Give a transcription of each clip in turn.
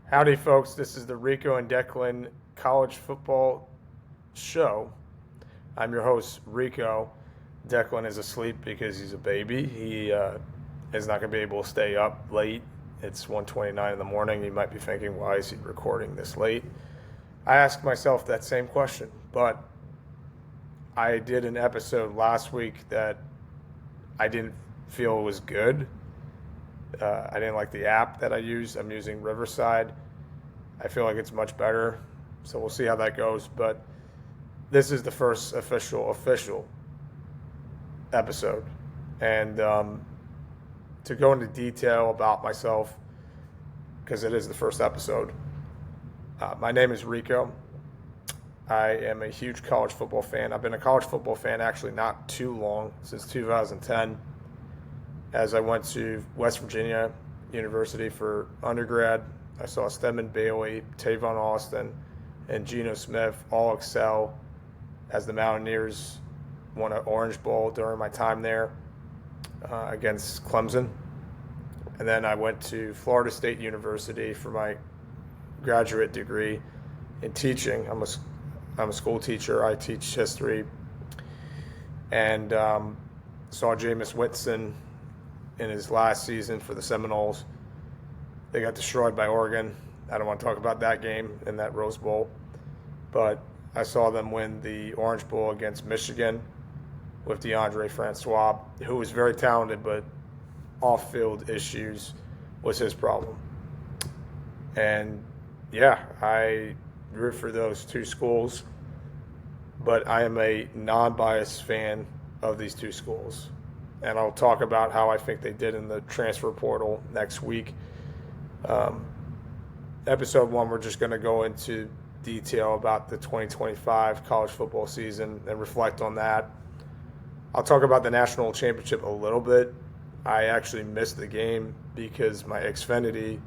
Howdy, folks. This is the Rico and Declan College Football Show. I'm your host, Rico. Declan is asleep because he's a baby. He is not going to be able to stay up late. It's 1:29 in the morning. You might be thinking, why is he recording this late? I asked myself that same question, but I did an episode last week that I didn't feel was good. I didn't like the app that I used. I'm using Riverside. I feel like it's much better, so we'll see how that goes. But this is the first official episode. And to go into detail about myself, because it is the first episode, my name is Rico. I am a huge college football fan. I've been a college football fan actually not too long, since 2010. As I went to West Virginia University for undergrad, I saw Stedman Bailey, Tavon Austin, and Geno Smith all excel as the Mountaineers won an Orange Bowl during my time there against Clemson. And then I went to Florida State University for my graduate degree in teaching. I'm a school teacher. I teach history. And saw Jameis Winston in his last season for the Seminoles. They got destroyed by Oregon. I don't want to talk about that game in that Rose Bowl. But I saw them win the Orange Bowl against Michigan with DeAndre Francois, who was very talented, but off-field issues was his problem. And, yeah, I root for those two schools, but I am a non-biased fan of these two schools. And I'll talk about how I think they did in the transfer portal next week. Episode 1, we're just going to go into detail about the 2025 college football season and reflect on that. I'll talk about the national championship a little bit. I actually missed the game because my Xfinity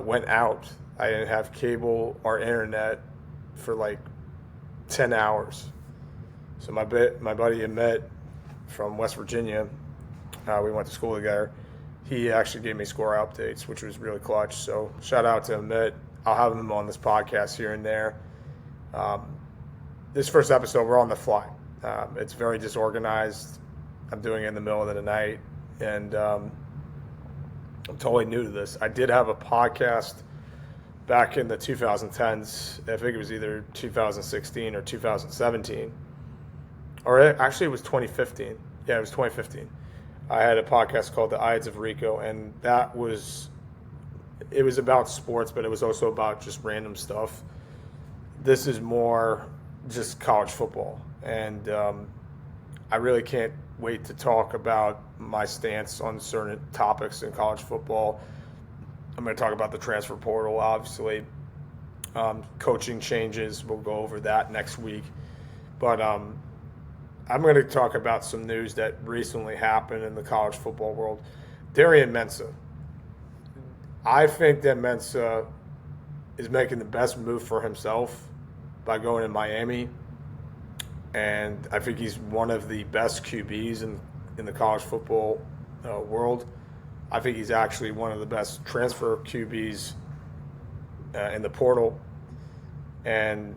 went out. I didn't have cable or internet for like 10 hours. So my buddy Emmett from West Virginia, we went to school together. He actually gave me score updates, which was really clutch. So shout out to Emmett. I'll have him on this podcast here and there. This first episode, we're on the fly. It's very disorganized. I'm doing it in the middle of the night, and I'm totally new to this. I did have a podcast back in the 2010s. I think it was either 2016 or 2017. Or actually, it was 2015. Yeah, it was 2015. I had a podcast called The Ides of Rico, and it was about sports, but it was also about just random stuff. This is more just college football, and I really can't wait to talk about my stance on certain topics in college football. I'm going to talk about the transfer portal, obviously. Coaching changes, we'll go over that next week. But I'm going to talk about some news that recently happened in the college football world. Darian Mensah. I think that Mensah is making the best move for himself by going to Miami. And I think he's one of the best QBs in the college football world. I think he's actually one of the best transfer QBs in the portal. And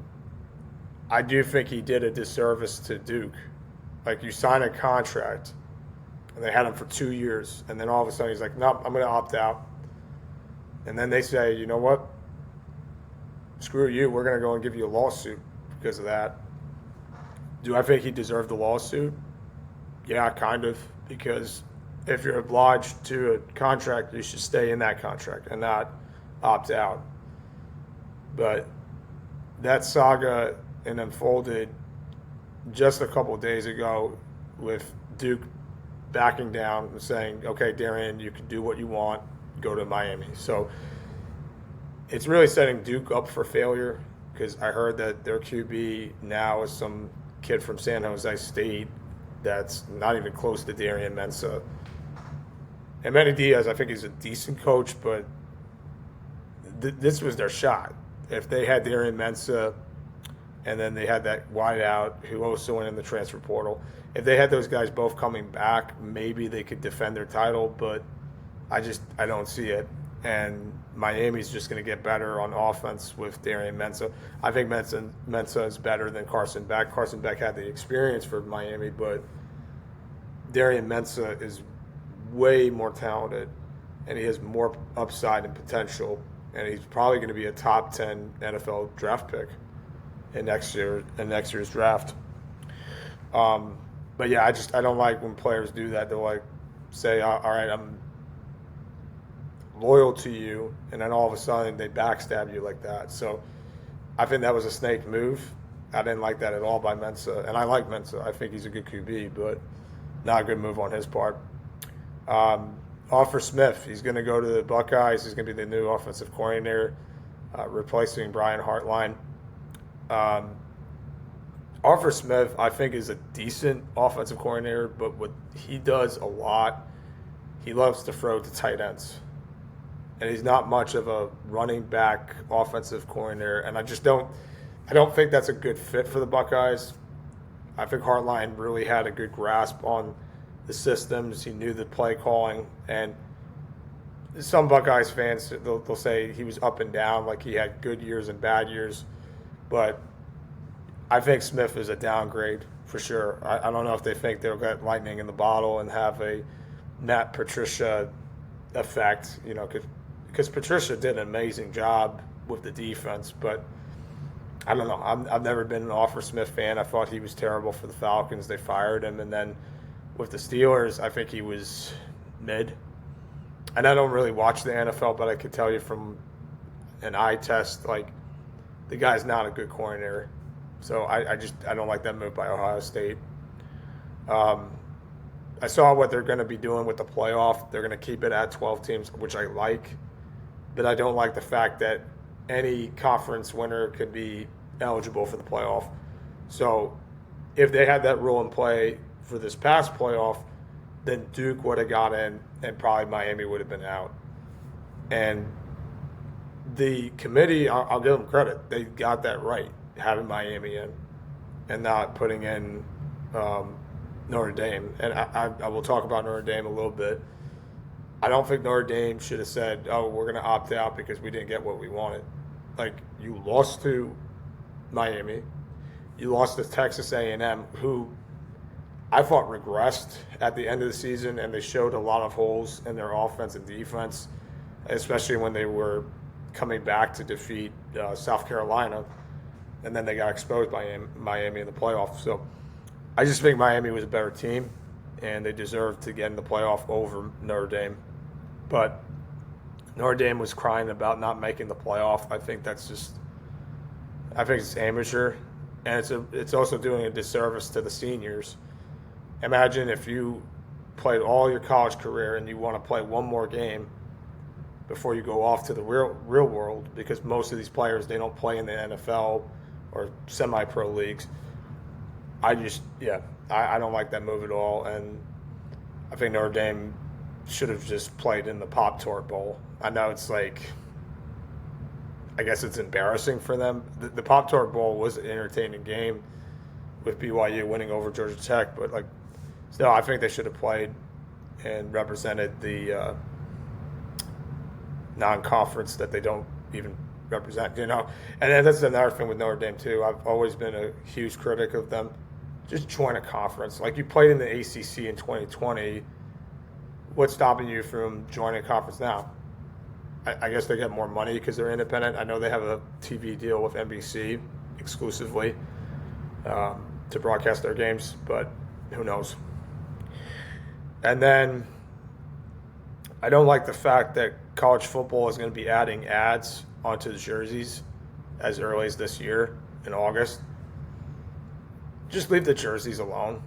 I do think he did a disservice to Duke. Like, you sign a contract, and they had him for 2 years, and then all of a sudden he's like, nope, I'm going to opt out. And then they say, you know what? Screw you, we're going to go and give you a lawsuit because of that. Do I think he deserved the lawsuit? Yeah, kind of, because if you're obliged to a contract, you should stay in that contract and not opt out. But that saga unfolded just a couple of days ago with Duke backing down and saying, okay, Darian, you can do what you want, go to Miami. So it's really setting Duke up for failure, because I heard that their QB now is some kid from San Jose State that's not even close to Darian Mensah. And Manny Diaz, I think he's a decent coach, but this was their shot. If they had Darian Mensah and then they had that wideout who also went in the transfer portal, if they had those guys both coming back, maybe they could defend their title, but I don't see it. and Miami's just going to get better on offense with Darian Mensah. I think Mensah is better than Carson Beck. Carson Beck had the experience for Miami, but Darian Mensah is way more talented, and he has more upside and potential, and he's probably going to be a top 10 NFL draft pick in next year's draft. But yeah, I don't like when players do that. They'll like say, all right, I'm loyal to you, and then all of a sudden they backstab you like that. So I think that was a snake move. I didn't like that at all by Mensah, and I like Mensah. I think he's a good QB, but not a good move on his part. Arthur Smith, he's going to go to the Buckeyes. He's going to be the new offensive coordinator, replacing Brian Hartline. Arthur Smith, I think, is a decent offensive coordinator, but what he does a lot, he loves to throw to tight ends. And he's not much of a running back offensive coordinator, and I don't think that's a good fit for the Buckeyes. I think Hartline really had a good grasp on the systems. He knew the play calling, and some Buckeyes fans, they'll say he was up and down, like he had good years and bad years, but I think Smith is a downgrade for sure. I don't know if they think they'll get lightning in the bottle and have a Matt Patricia effect, because Patricia did an amazing job with the defense, but I don't know. I've never been an Arthur Smith fan. I thought he was terrible for the Falcons. They fired him, and then with the Steelers, I think he was mid. And I don't really watch the NFL, but I could tell you from an eye test, like, the guy's not a good coordinator. So I don't like that move by Ohio State. I saw what they're going to be doing with the playoff. They're going to keep it at 12 teams, which I like. But I don't like the fact that any conference winner could be eligible for the playoff. So if they had that rule in play for this past playoff, then Duke would have got in and probably Miami would have been out. And the committee, I'll give them credit. They got that right, having Miami in and not putting in Notre Dame. And I will talk about Notre Dame a little bit. I don't think Notre Dame should have said, oh, we're going to opt out because we didn't get what we wanted. Like, you lost to Miami. You lost to Texas A&M, who I thought regressed at the end of the season, and they showed a lot of holes in their offense and defense, especially when they were coming back to defeat South Carolina, and then they got exposed by Miami in the playoffs. So I just think Miami was a better team, and they deserved to get in the playoff over Notre Dame. But Notre Dame was crying about not making the playoff. I think it's amateur, and it's also doing a disservice to the seniors. Imagine if you played all your college career and you want to play one more game before you go off to the real world, because most of these players, they don't play in the NFL or semi-pro leagues. I don't like that move at all, and I think Notre Dame should have just played in the Pop-Tart Bowl. I know it's like, I guess it's embarrassing for them. The Pop-Tart Bowl was an entertaining game with BYU winning over Georgia Tech, but like, still, I think they should have played and represented the non-conference that they don't even represent, And that's another thing with Notre Dame too. I've always been a huge critic of them. Just join a conference. Like, you played in the ACC in 2020. What's stopping you from joining a conference now? I guess they get more money because they're independent. I know they have a TV deal with NBC exclusively to broadcast their games, but who knows? And then I don't like the fact that college football is going to be adding ads onto the jerseys as early as this year in August. Just leave the jerseys alone.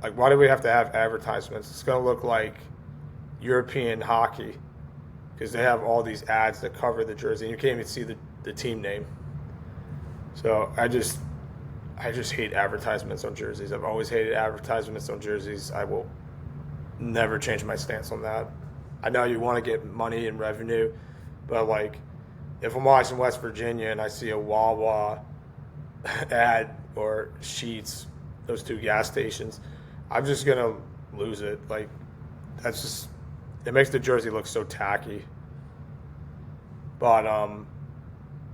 Like, why do we have to have advertisements? It's going to look like European hockey because they have all these ads that cover the jersey. You can't even see the team name. So I just hate advertisements on jerseys. I've always hated advertisements on jerseys. I will never change my stance on that. I know you want to get money and revenue, but like, if I'm watching West Virginia and I see a Wawa ad or Sheetz, those two gas stations, I'm just going to lose it. Like, it makes the jersey look so tacky. But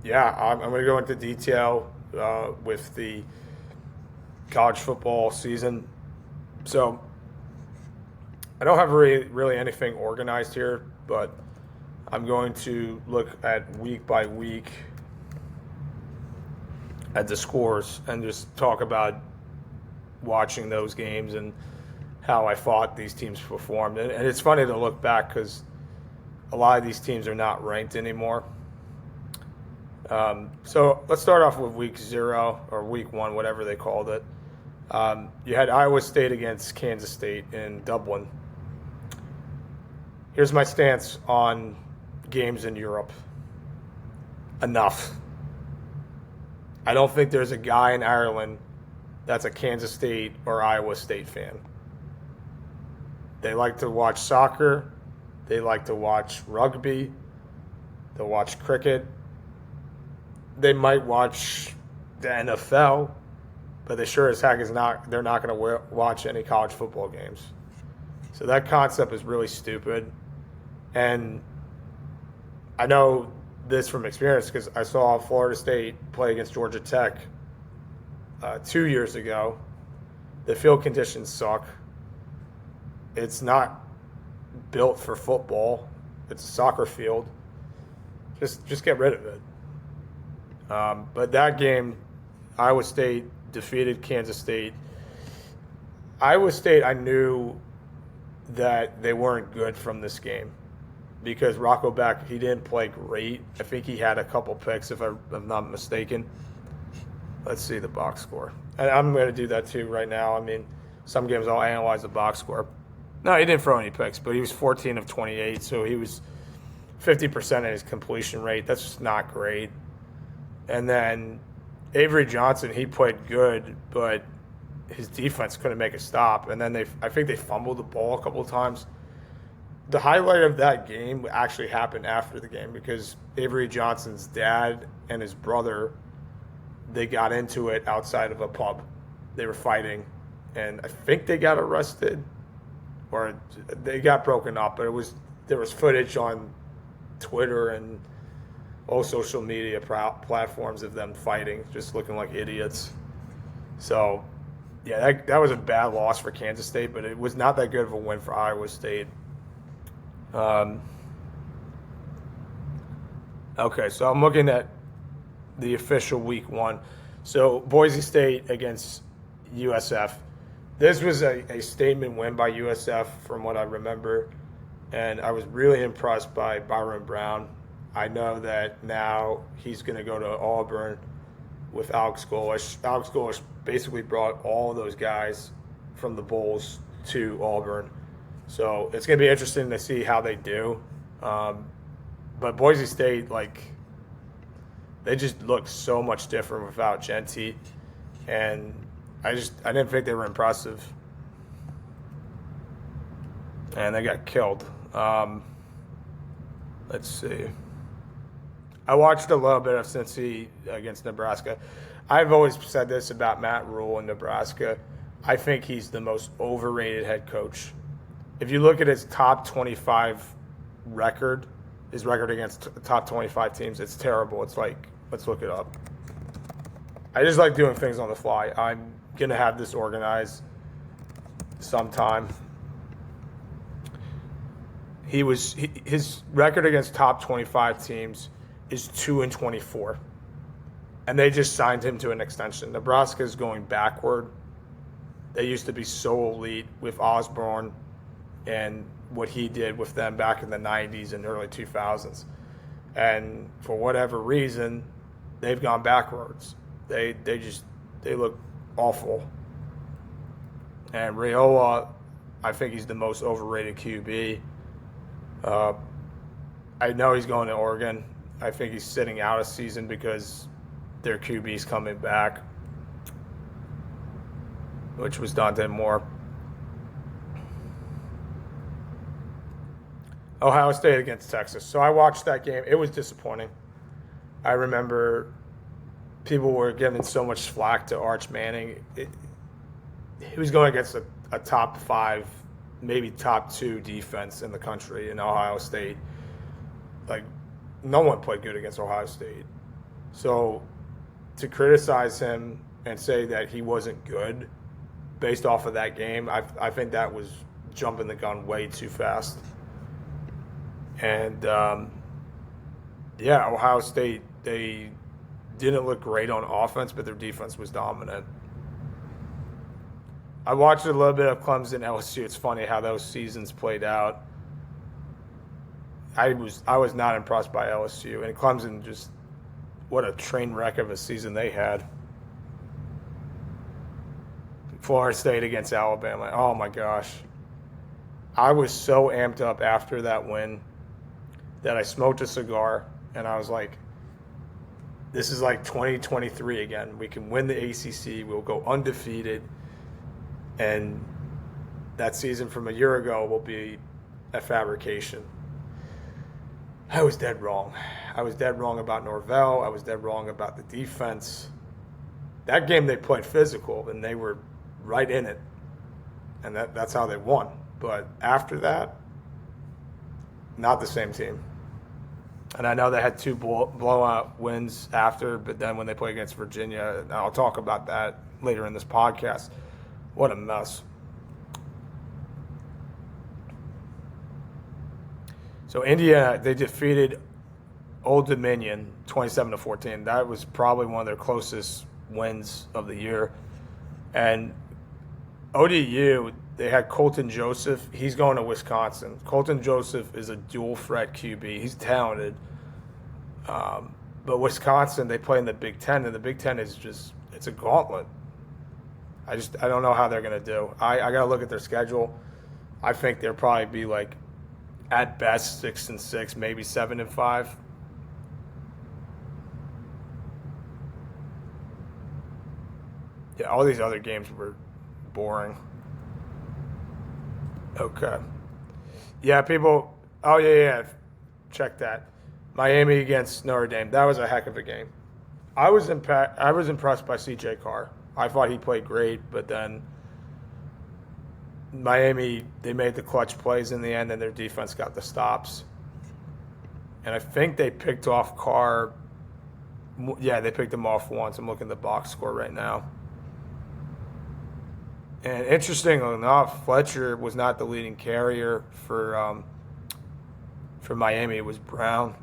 yeah, I'm going to go into detail with the college football season. So I don't have really anything organized here, but I'm going to look at week by week at the scores and just talk about watching those games and how I thought these teams performed. And it's funny to look back because a lot of these teams are not ranked anymore. So let's start off with week 0 or week 1, whatever they called it. You had Iowa State against Kansas State in Dublin. Here's my stance on games in Europe. Enough. I don't think there's a guy in Ireland that's a Kansas State or Iowa State fan. They like to watch soccer. They like to watch rugby. They'll watch cricket. They might watch the NFL, but they sure as heck they're not going to watch any college football games. So that concept is really stupid. And I know this from experience because I saw Florida State play against Georgia Tech 2 years ago. The field conditions suck. It's not built for football. It's a soccer field. Just get rid of it. But that game, Iowa State defeated Kansas State. Iowa State, I knew that they weren't good from this game because Rocco Beck, he didn't play great. I think he had a couple picks, if I'm not mistaken. Let's see the box score. And I'm going to do that too right now. I mean, some games I'll analyze the box score. No, he didn't throw any picks, but he was 14 of 28, so he was 50% in his completion rate. That's just not great. And then Avery Johnson, he played good, but his defense couldn't make a stop. And then I think they fumbled the ball a couple of times. The highlight of that game actually happened after the game because Avery Johnson's dad and his brother, they got into it outside of a pub. They were fighting, and I think they got arrested or they got broken up. But there was footage on Twitter and all social media platforms of them fighting, just looking like idiots. So, yeah, that was a bad loss for Kansas State, but it was not that good of a win for Iowa State. Okay, so I'm looking at the official week 1. So Boise State against USF. This was a statement win by USF from what I remember, and I was really impressed by Byron Brown. I know that now he's going to go to Auburn with Alex Golesh. Alex Golesh basically brought all of those guys from the Bulls to Auburn. So it's going to be interesting to see how they do. But Boise State, they just look so much different without Genty. And I didn't think they were impressive. And they got killed. Let's see. I watched a little bit of Cincy against Nebraska. I've always said this about Matt Rule in Nebraska. I think he's the most overrated head coach. If you look at his top 25 record, his record against top 25 teams, it's terrible. It's like, let's look it up. I just like doing things on the fly. I'm going to have this organized sometime. His record against top 25 teams is 2-24. And they just signed him to an extension. Nebraska is going backward. They used to be so elite with Osborne and what he did with them back in the 90s and early 2000s. And for whatever reason, they've gone backwards. They look awful. And Raiola, I think he's the most overrated QB. I know he's going to Oregon. I think he's sitting out a season because their QB's coming back, which was Dante Moore. Ohio State against Texas. So I watched that game. It was disappointing. I remember people were giving so much flack to Arch Manning. He was going against a top 5, maybe top 2 defense in the country in Ohio State. no one played good against Ohio State. So to criticize him and say that he wasn't good based off of that game, I think that was jumping the gun way too fast. And, Ohio State, they didn't look great on offense, but their defense was dominant. I watched a little bit of Clemson LSU. It's funny how those seasons played out. I was not impressed by LSU, and Clemson just, what a train wreck of a season they had. Florida State against Alabama. Oh my gosh. I was so amped up after that win that I smoked a cigar and I was like, this is like 2023 again. We can win the ACC. We'll go undefeated. And that season from a year ago will be a fabrication. I was dead wrong. I was dead wrong about Norvell. I was dead wrong about the defense. That game they played physical and they were right in it. And that's how they won. But after that, not the same team. And I know they had 2 blowout wins after, but then when they play against Virginia, and I'll talk about that later in this podcast. What a mess. So Indiana, they defeated Old Dominion 27-14. That was probably one of their closest wins of the year. And ODU, they had Colton Joseph. He's going to Wisconsin. Colton Joseph is a dual threat QB. He's talented. But Wisconsin, they play in the Big Ten, and the Big Ten is just, it's a gauntlet. I don't know how they're going to do. I got to look at their schedule. I think they'll probably be like, at best, 6-6, maybe 7-5. Yeah, all these other games were boring. Okay. Yeah, people. Oh yeah. Check that. Miami against Notre Dame. That was a heck of a game. I was impressed by C.J. Carr. I thought he played great, but then Miami, they made the clutch plays in the end, and their defense got the stops. And I think they picked off Carr. Yeah, they picked him off once. I'm looking at the box score right now. And interestingly enough, Fletcher was not the leading carrier for Miami. It was Brown.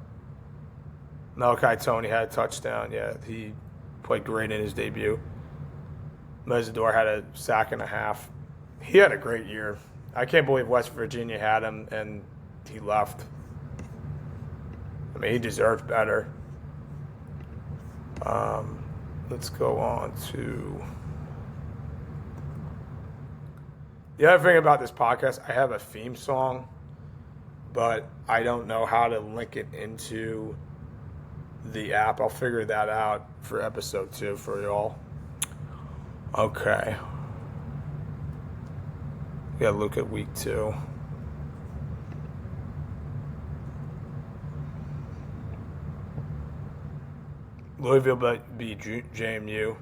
Malachi Tony had a touchdown. Yeah, he played great in his debut. Mesidor had a sack and a half. He had a great year. I can't believe West Virginia had him and he left. I mean, he deserved better. Let's go on to... The other thing about this podcast, I have a theme song, but I don't know how to link it into the app. I'll figure that out for episode 2 for y'all. Okay. We gotta look at week 2. Louisville beat JMU.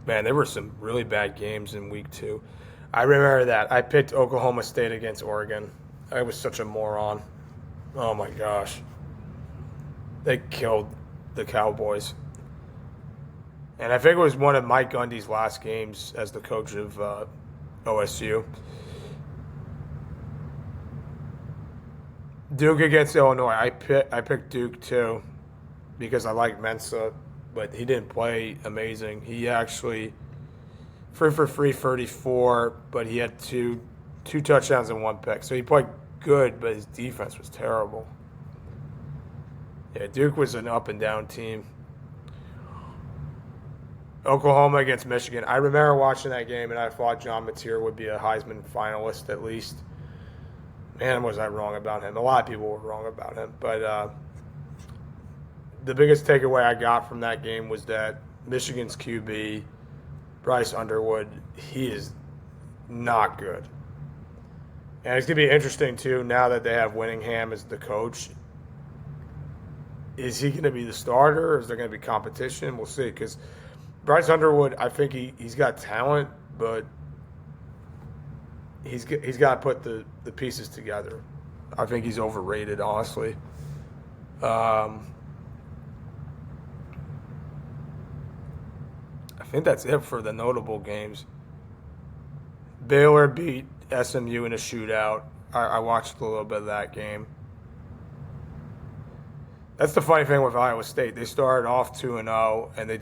Man, there were some really bad games in week 2. I remember that. I picked Oklahoma State against Oregon. I was such a moron. Oh, my gosh. They killed the Cowboys. And I think it was one of Mike Gundy's last games as the coach of OSU. Duke against Illinois. I picked Duke, too, because I like Mensa. But he didn't play amazing. He actually 3 for 34, but he had two touchdowns and 1 pick. So he played good, but his defense was terrible. Yeah, Duke was an up and down team. Oklahoma against Michigan. I remember watching that game, and I thought John Mateer would be a Heisman finalist at least. Man, was I wrong about him. A lot of people were wrong about him, but the biggest takeaway I got from that game was that Michigan's QB, Bryce Underwood, he is not good. And it's going to be interesting, too, now that they have Winningham as the coach. is he going to be the starter, or is there going to be competition? We'll see. Because Bryce Underwood, I think he's got talent, but he's got to put the pieces together. I think he's overrated, honestly. I think that's it for the notable games. Baylor beat SMU in a shootout. I watched a little bit of that game. That's the funny thing with Iowa State. They started off 2-0, and they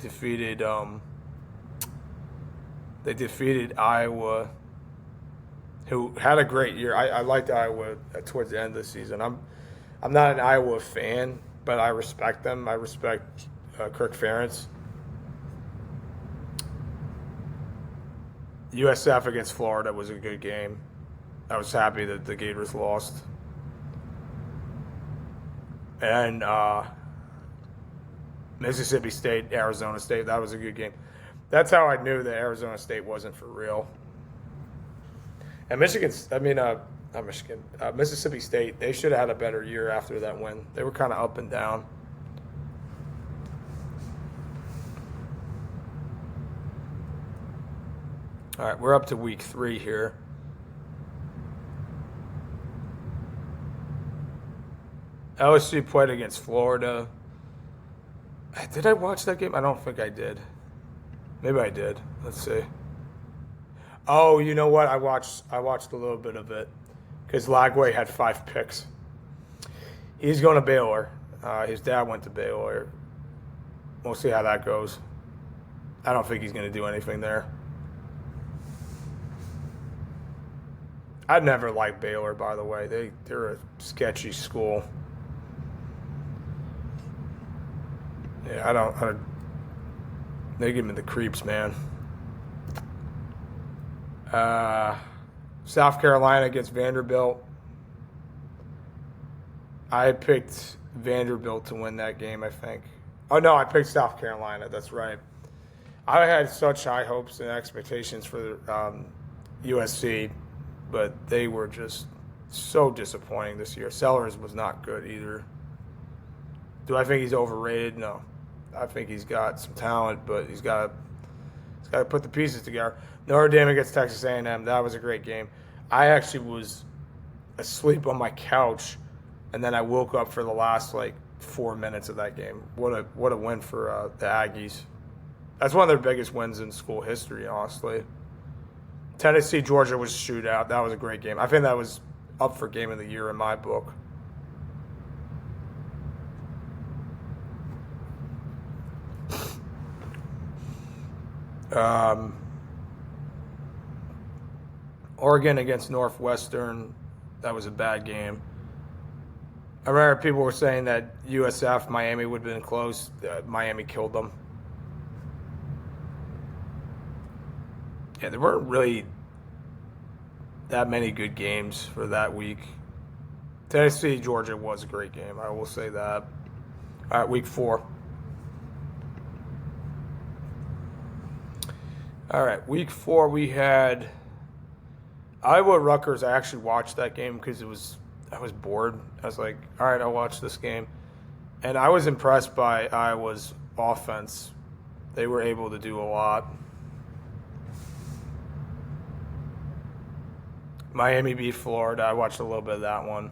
defeated Iowa, who had a great year. I liked Iowa towards the end of the season. I'm not an Iowa fan, but I respect them. I respect Kirk Ferentz. USF against Florida was a good game. I was happy that the Gators lost. And Mississippi State, Arizona State, that was a good game. That's how I knew that Arizona State wasn't for real. And Mississippi State, they should have had a better year after that win. They were kind of up and down. All right, we're up to week 3 here. LSU played against Florida. Did I watch that game? I don't think I did. Maybe I did. Let's see. Oh, you know what? I watched a little bit of it because Lagway had 5 picks. He's going to Baylor. His dad went to Baylor. We'll see how that goes. I don't think he's going to do anything there. I'd never liked Baylor, by the way. They're a sketchy school. Yeah, I don't. They give me the creeps, man. South Carolina against Vanderbilt. I picked Vanderbilt to win that game, I think. Oh, no, I picked South Carolina. That's right. I had such high hopes and expectations for USC, but they were just so disappointing this year. Sellers was not good either. Do I think he's overrated? No. I think he's got some talent, but he's got to put the pieces together. Notre Dame against Texas A&M, that was a great game. I actually was asleep on my couch, and then I woke up for the last 4 minutes of that game. What a win for the Aggies. That's one of their biggest wins in school history, honestly. Tennessee Georgia was a shootout. That was a great game. I think that was up for game of the year in my book. Oregon against Northwestern, that was a bad game. I remember people were saying that USF, Miami would have been close. Miami killed them. Yeah, there weren't really that many good games for that week. Tennessee, Georgia was a great game. I will say that. All right, week 4. All right, week 4 we had Iowa Rutgers. I actually watched that game because I was bored. I was like, all right, I'll watch this game. And I was impressed by Iowa's offense. They were able to do a lot. Miami beat Florida. I watched a little bit of that one.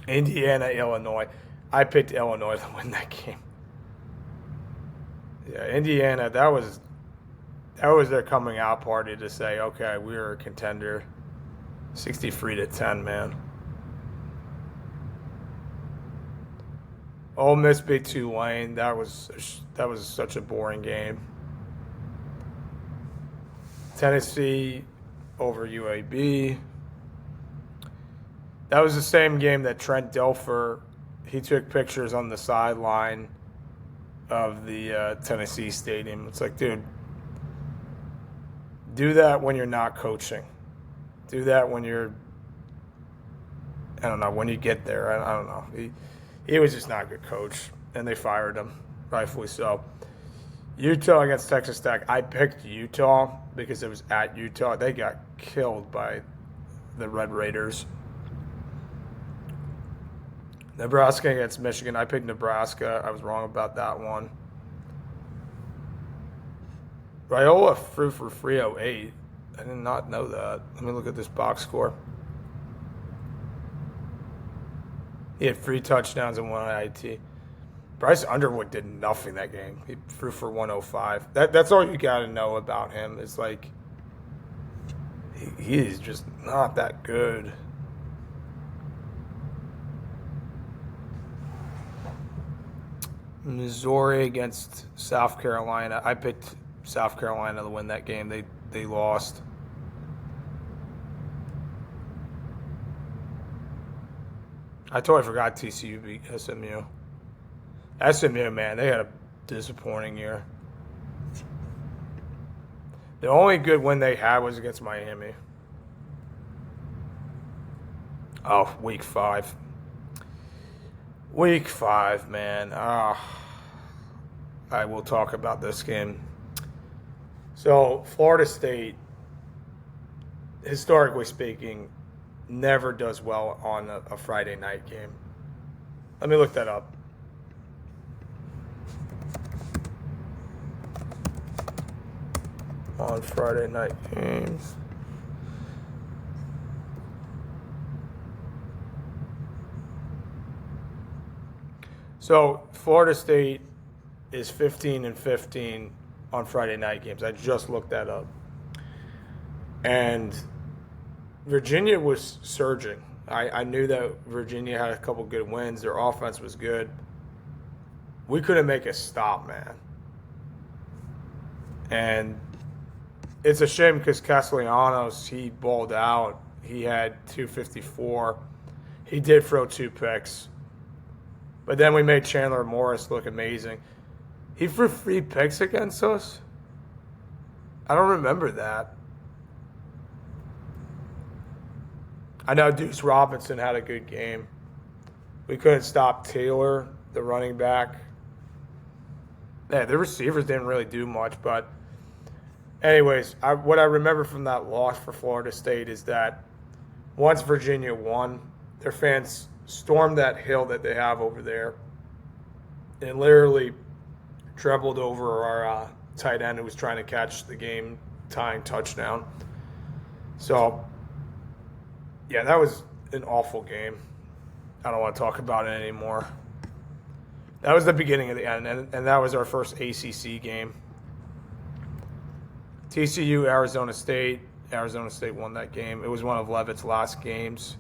Indiana, Illinois. I picked Illinois to win that game. Yeah, Indiana, that was their coming out party to say, okay, we're a contender. 63-10, man. Ole Miss beat Tulane. That was such a boring game. Tennessee over UAB. That was the same game that Trent Dilfer, he took pictures on the sideline of the Tennessee stadium. It's like, dude, do that when you're not coaching. Do that when you're, I don't know, when you get there. I don't know. He was just not a good coach, and they fired him, rightfully so. Utah against Texas Tech. I picked Utah because it was at Utah. They got killed by the Red Raiders. Nebraska against Michigan. I picked Nebraska. I was wrong about that one. Raiola threw for 308. I did not know that. Let me look at this box score. He had 3 touchdowns and 1 IIT. Bryce Underwood did nothing that game. He threw for 105. That's all you got to know about him. Is like he is just not that good. Missouri against South Carolina. I picked South Carolina to win that game. They lost. I totally forgot TCU beat SMU. SMU, man, they had a disappointing year. The only good win they had was against Miami. Oh, week 5. Week 5, man. I will talk about this game. So, Florida State, historically speaking, never does well on a Friday night game. Let me look that up. On Friday night games. So, Florida State is 15-15 on Friday night games. I just looked that up. And Virginia was surging. I knew that Virginia had a couple good wins. Their offense was good. We couldn't make a stop, man. And it's a shame because Castellanos, he balled out. He had 254. He did throw 2 picks. But then we made Chandler Morris look amazing. He threw 3 picks against us? I don't remember that. I know Deuce Robinson had a good game. We couldn't stop Taylor, the running back. Yeah, the receivers didn't really do much, but anyways, what I remember from that loss for Florida State is that once Virginia won, their fans stormed that hill that they have over there and literally trebled over our tight end who was trying to catch the game-tying touchdown. So, yeah, that was an awful game. I don't want to talk about it anymore. That was the beginning of the end, and that was our first ACC game. TCU, Arizona State. Arizona State won that game. It was one of Levitt's last games.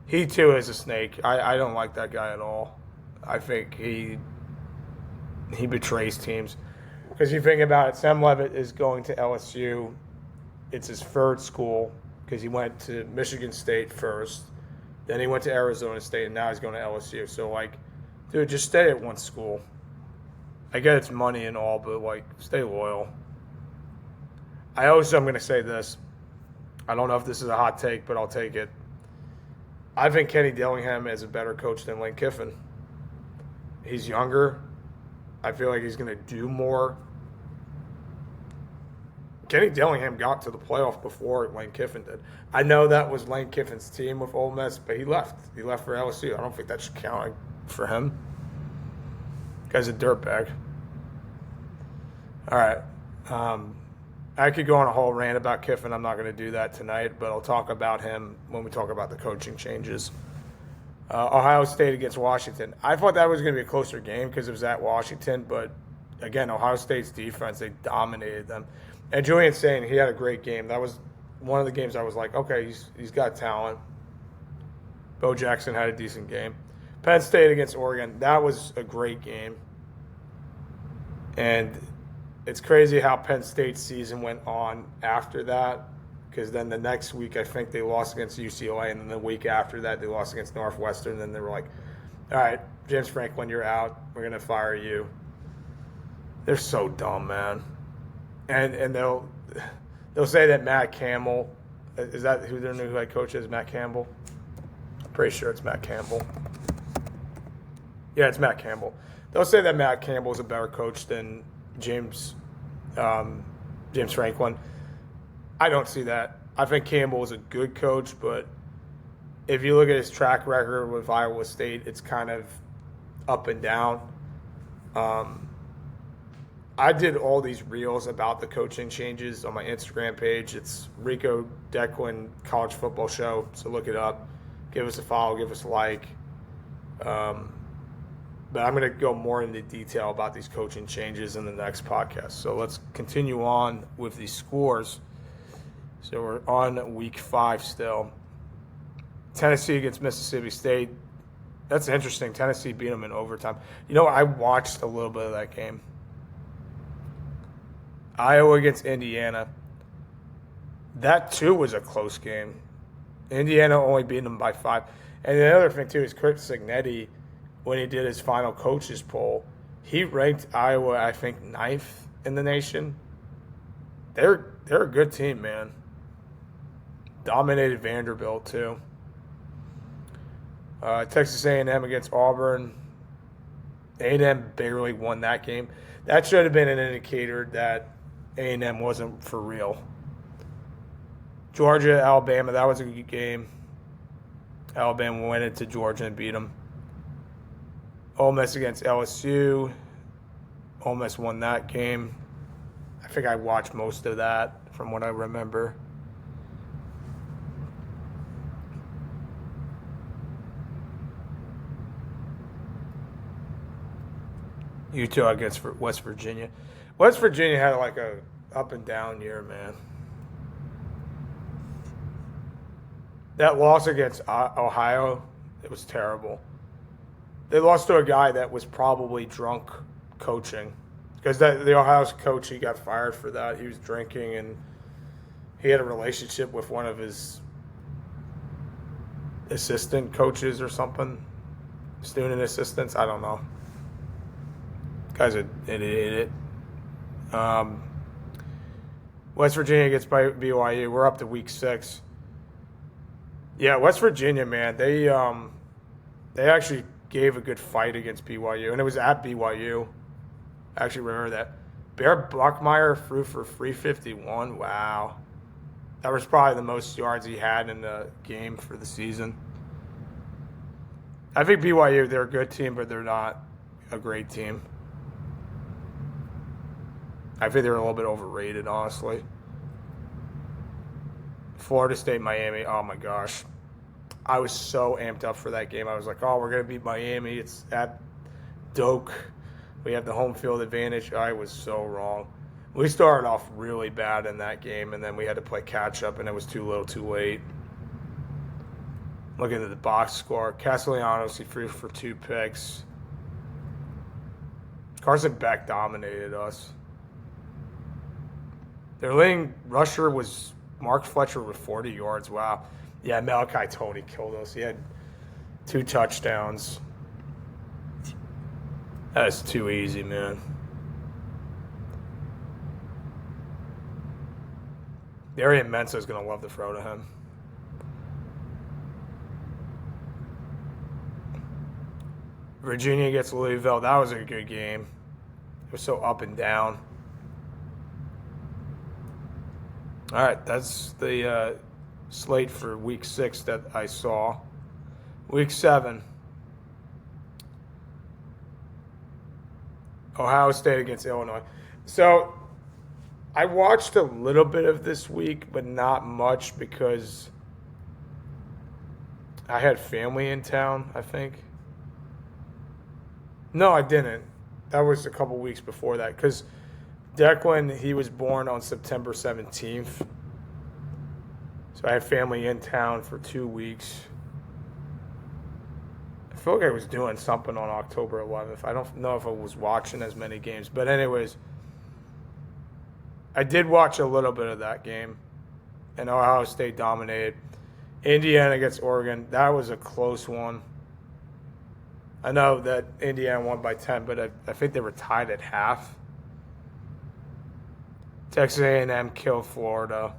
He, too, is a snake. I don't like that guy at all. I think he betrays teams. Because you think about it, Sam Levitt is going to LSU. It's his third school because he went to Michigan State first. Then he went to Arizona State, and now he's going to LSU. So, like, dude, just stay at one school. I get it's money and all, but, like, stay loyal. I'm going to say this. I don't know if this is a hot take, but I'll take it. I think Kenny Dillingham is a better coach than Lane Kiffin. He's younger. I feel like he's going to do more. Kenny Dillingham got to the playoff before Lane Kiffin did. I know that was Lane Kiffin's team with Ole Miss, but he left. He left for LSU. I don't think that should count for him. Guy's a dirtbag. All right. I could go on a whole rant about Kiffin. I'm not going to do that tonight, but I'll talk about him when we talk about the coaching changes. Ohio State against Washington. I thought that was going to be a closer game because it was at Washington, but again, Ohio State's defense, they dominated them. And Julian Sain, he had a great game. That was one of the games I was like, okay, he's got talent. Bo Jackson had a decent game. Penn State against Oregon, that was a great game. And it's crazy how Penn State's season went on after that, because then the next week I think they lost against UCLA, and then the week after that they lost against Northwestern, and then they were like, all right, James Franklin, you're out. We're going to fire you. They're so dumb, man. And they'll say that Matt Campbell, is that who their new head coach is, Matt Campbell? I'm pretty sure it's Matt Campbell. Yeah, it's Matt Campbell. They'll say that Matt Campbell is a better coach than James Franklin. I don't see that. I think Campbell is a good coach, but if you look at his track record with Iowa State, it's kind of up and down. I did all these reels about the coaching changes on my Instagram page. It's Rico Declan College Football Show, so look it up. Give us a follow, give us a like. But I'm going to go more into detail about these coaching changes in the next podcast. So let's continue on with these scores. So we're on week 5 still. Tennessee against Mississippi State. That's interesting. Tennessee beat them in overtime. You know, I watched a little bit of that game. Iowa against Indiana. That, too, was a close game. Indiana only beat them by 5. And the other thing, too, is Chris Signetti, when he did his final coaches poll, he ranked Iowa, I think, 9th in the nation. They're a good team, man. Dominated Vanderbilt, too. Texas A&M against Auburn. A&M barely won that game. That should have been an indicator that A&M wasn't for real. Georgia, Alabama, that was a good game. Alabama went into Georgia and beat them. Ole Miss against LSU. Ole Miss won that game. I think I watched most of that from what I remember. Utah against West Virginia. West Virginia had like a up and down year, man. That loss against Ohio, it was terrible. They lost to a guy that was probably drunk coaching. Because the Ohio's coach, he got fired for that. He was drinking, and he had a relationship with one of his assistant coaches or something. Student assistants, I don't know. Guy's an idiot. West Virginia gets by BYU. We're up to week 6. Yeah, West Virginia, man, they actually gave a good fight against BYU, and it was at BYU. I actually remember that. Bear Buckmeyer threw for 351. Wow. That was probably the most yards he had in the game for the season. I think BYU, they're a good team, but they're not a great team. I think they're a little bit overrated, honestly. Florida State, Miami, oh my gosh. I was so amped up for that game. I was like, oh, we're going to beat Miami. It's at Doak. We have the home field advantage. I was so wrong. We started off really bad in that game, and then we had to play catch-up, and it was too little too late. Looking at the box score, Castellanos, he threw for 2 picks. Carson Beck dominated us. Their leading rusher was Mark Fletcher with 40 yards. Wow. Yeah, Malachi Tony killed us. He had 2 touchdowns. That's too easy, man. Darian Mensah is going to love to throw to him. Virginia gets Louisville. That was a good game. It was so up and down. All right, that's the slate for week 6 that I saw. Week 7. Ohio State against Illinois. So I watched a little bit of this week, but not much because I had family in town, I think. No, I didn't. That was a couple weeks before that because Declan, he was born on September 17th. So I had family in town for 2 weeks. I feel like I was doing something on October 11th. I don't know if I was watching as many games. But anyways, I did watch a little bit of that game. And Ohio State dominated. Indiana against Oregon. That was a close one. I know that Indiana won by 10, but I think they were tied at half. Texas A&M killed Florida.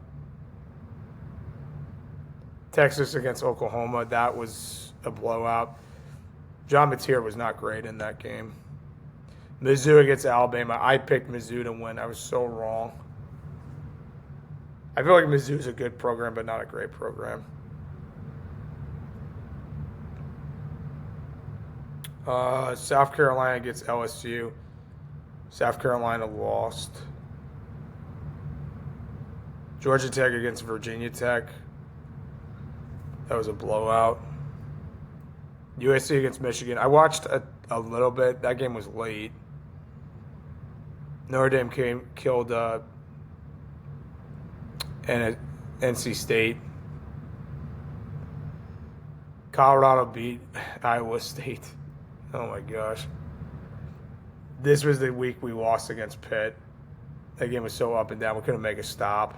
Texas against Oklahoma, that was a blowout. John Mateer was not great in that game. Mizzou against Alabama, I picked Mizzou to win. I was so wrong. I feel like Mizzou's a good program, but not a great program. South Carolina against LSU. South Carolina lost. Georgia Tech against Virginia Tech. That was a blowout. USC against Michigan. I watched a little bit. That game was late. Notre Dame killed NC State. Colorado beat Iowa State. Oh my gosh. This was the week we lost against Pitt. That game was so up and down. We couldn't make a stop.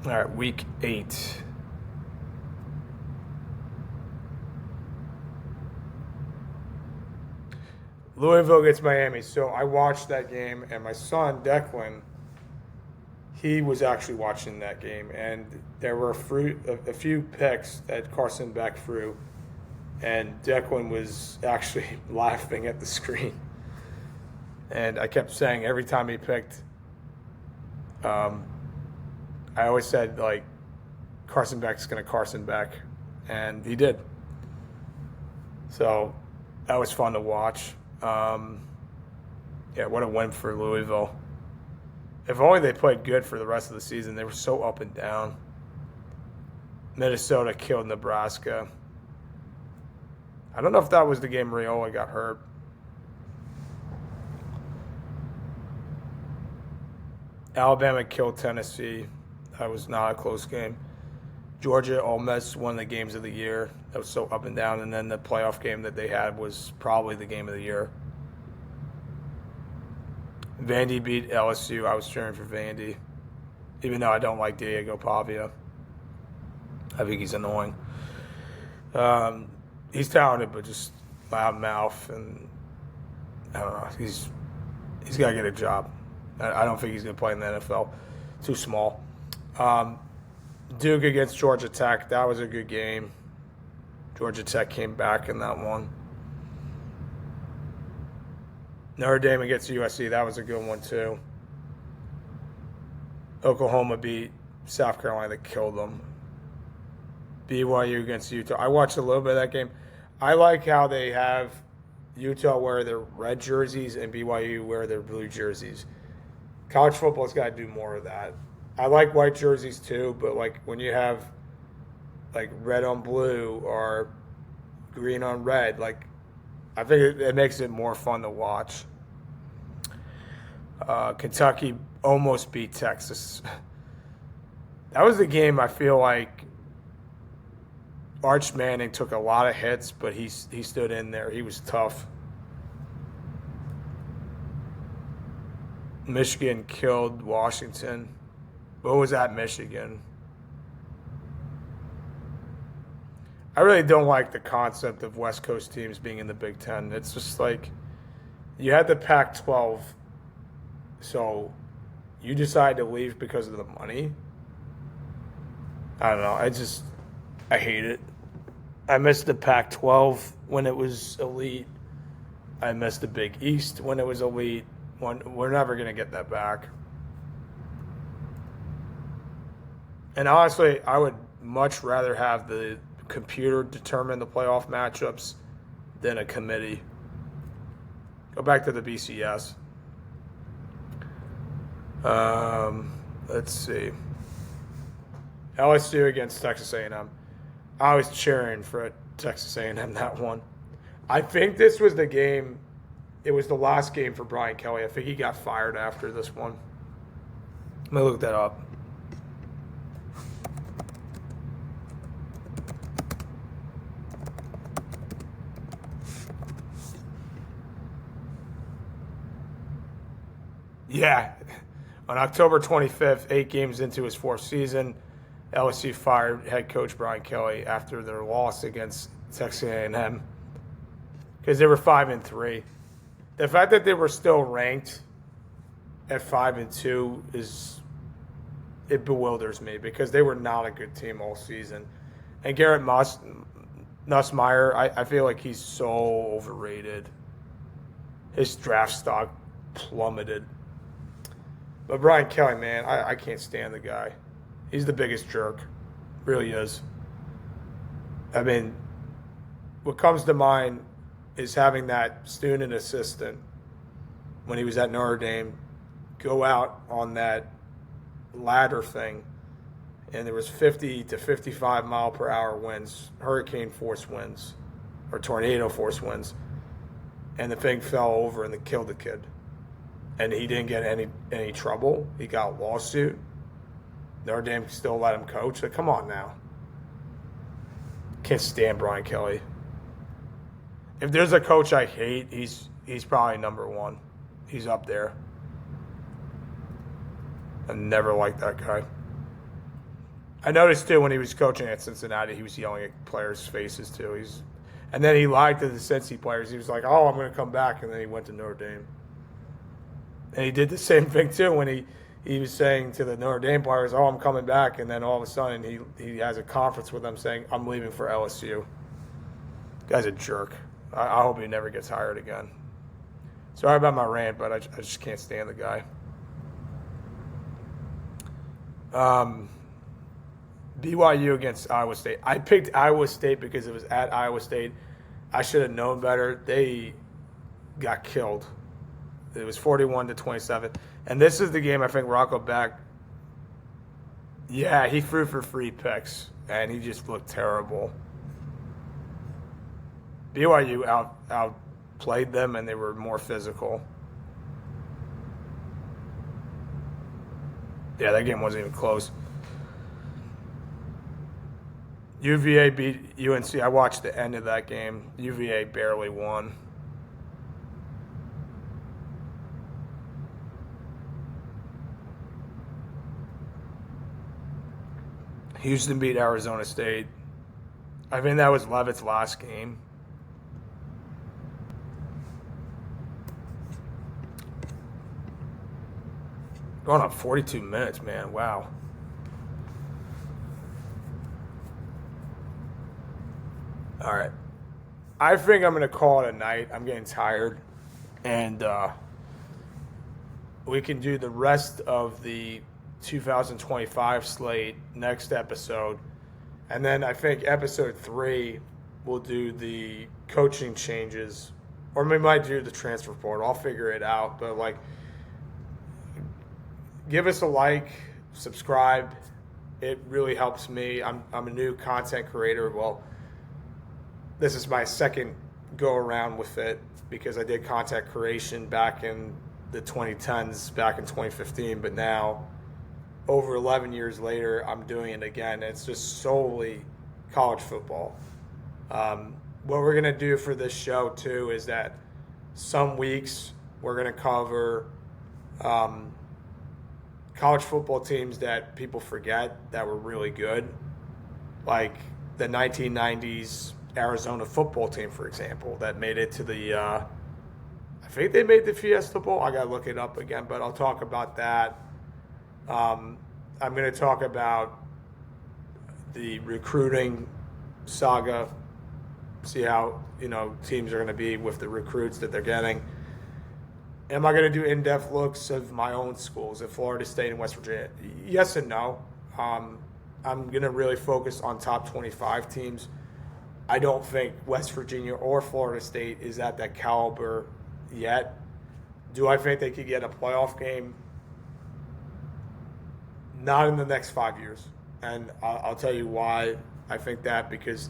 All right, week 8. Louisville against Miami. So I watched that game, and my son, Declan, he was actually watching that game. And there were a few picks that Carson Beck threw, and Declan was actually laughing at the screen. And I kept saying every time he picked, I always said, like, Carson Beck's going to Carson Beck. And he did. So that was fun to watch. Yeah, what a win for Louisville. If only they played good for the rest of the season. They were so up and down. Minnesota killed Nebraska. I don't know if that was the game Raiola got hurt. Alabama killed Tennessee. That was not a close game. Georgia, Ole Miss won the games of the year. That was so up and down. And then the playoff game that they had was probably the game of the year. Vandy beat LSU. I was cheering for Vandy, even though I don't like Diego Pavia. I think he's annoying. He's talented, but just loud mouth, and I don't know. He's got to get a job. I don't think he's going to play in the NFL. Too small. Duke against Georgia Tech. That was a good game. Georgia Tech came back in that one. Notre Dame against USC. That was a good one, too. Oklahoma beat South Carolina. They killed them. BYU against Utah. I watched a little bit of that game. I like how they have Utah wear their red jerseys and BYU wear their blue jerseys. College football's got to do more of that. I like white jerseys too, but like when you have like red on blue or green on red, like I think it makes it more fun to watch. Kentucky almost beat Texas. That was the game I feel like Arch Manning took a lot of hits, but he stood in there. He was tough. Michigan killed Washington. What was at Michigan? I really don't like the concept of West Coast teams being in the Big Ten. It's just like you had the Pac-12, so you decide to leave because of the money. I don't know. I hate it. I miss the Pac-12 when it was elite. I miss the Big East when it was elite. We're never going to get that back. And honestly, I would much rather have the computer determine the playoff matchups than a committee. Go back to the BCS. Let's see. LSU against Texas A&M. I was cheering for Texas A&M that one. I think this was the game. It was the last game for Brian Kelly. I think he got fired after this one. Let me look that up. Yeah. On October 25th, 8 games into his 4th season, LSU fired head coach Brian Kelly after their loss against Texas A&M because they were 5-3. The fact that they were still ranked at 5-2 it bewilders me because they were not a good team all season. And Garrett Nussmeier, I feel like he's so overrated. His draft stock plummeted. But Brian Kelly, man, I can't stand the guy. He's the biggest jerk. Really is. I mean, what comes to mind is having that student assistant when he was at Notre Dame go out on that ladder thing, and there was 50 to 55 mile per hour winds, hurricane force winds, or tornado force winds, and the thing fell over and it killed the kid. And he didn't get any trouble. He got a lawsuit. Notre Dame still let him coach. Like, come on now. Can't stand Brian Kelly. If there's a coach I hate, he's probably number one. He's up there. I never liked that guy. I noticed too when he was coaching at Cincinnati, he was yelling at players' faces too. And then he lied to the Cincy players. He was like, "Oh, I'm going to come back," and then he went to Notre Dame. And he did the same thing too when he was saying to the Notre Dame players, "Oh, I'm coming back," and then all of a sudden he has a conference with them saying, "I'm leaving for LSU." Guy's a jerk. I hope he never gets hired again. Sorry about my rant, but I just can't stand the guy. BYU against Iowa State. I picked Iowa State because it was at Iowa State. I should have known better. They got killed. It was 41-27. And this is the game I think Rocco Beck, he threw for 3 picks, and he just looked terrible. BYU outplayed them, and they were more physical. Yeah, that game wasn't even close. UVA beat UNC. I watched the end of that game. UVA barely won. Houston beat Arizona State. I think that was Levitt's last game. Going on 42 minutes, man. Wow. All right. I think I'm going to call it a night. I'm getting tired. And we can do the rest of the 2025 slate next episode. And then I think episode 3 we'll do the coaching changes. Or we might do the transfer portal. I'll figure it out. But, give us a like, subscribe. It really helps me. I'm a new content creator. Well, this is my second go around with it because I did content creation back in the 2010s, back in 2015. But now, over 11 years later, I'm doing it again. It's just solely college football. What we're going to do for this show, too, is that some weeks we're going to cover college football teams that people forget that were really good, like the 1990s Arizona football team, for example, that made it to the I think they made the Fiesta Bowl. I got to look it up again, but I'll talk about that. I'm going to talk about the recruiting saga, see how teams are going to be with the recruits that they're getting. Am I going to do in-depth looks of my own schools at Florida State and West Virginia? Yes and no. I'm going to really focus on top 25 teams. I don't think West Virginia or Florida State is at that caliber yet. Do I think they could get a playoff game? Not in the next 5 years. And I'll tell you why I think that, because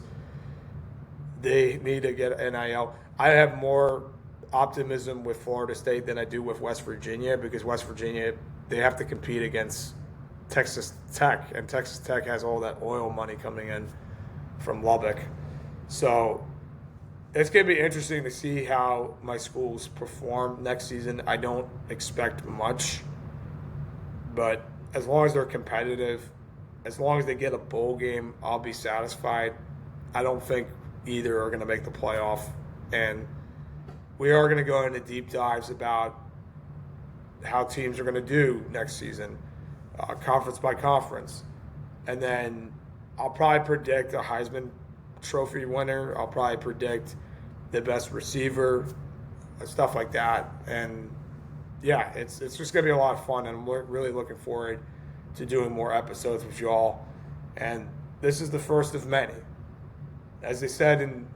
they need to get NIL. I have more optimism with Florida State than I do with West Virginia, because West Virginia, they have to compete against Texas Tech, and Texas Tech has all that oil money coming in from Lubbock. So it's going to be interesting to see how my schools perform next season. I don't expect much, but as long as they're competitive, as long as they get a bowl game, I'll be satisfied. I don't think either are going to make the playoff, and we are going to go into deep dives about how teams are going to do next season, conference by conference. And then I'll probably predict a Heisman Trophy winner. I'll probably predict the best receiver, stuff like that. And, yeah, it's just going to be a lot of fun, and I'm really looking forward to doing more episodes with y'all. And this is the first of many. as they said in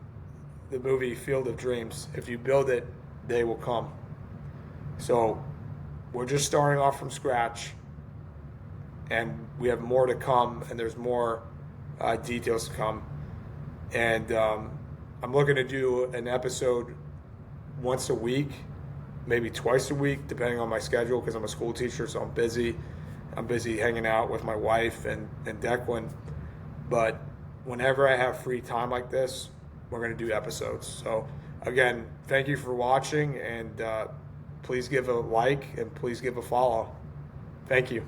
the movie Field of Dreams, if you build it, they will come. So we're just starting off from scratch, and we have more to come, and there's more details to come. And I'm looking to do an episode once a week, maybe twice a week, depending on my schedule, because I'm a school teacher, so I'm busy. I'm busy hanging out with my wife and Declan. But whenever I have free time like this, we're going to do episodes. So, again, thank you for watching, and please give a like and please give a follow. Thank you.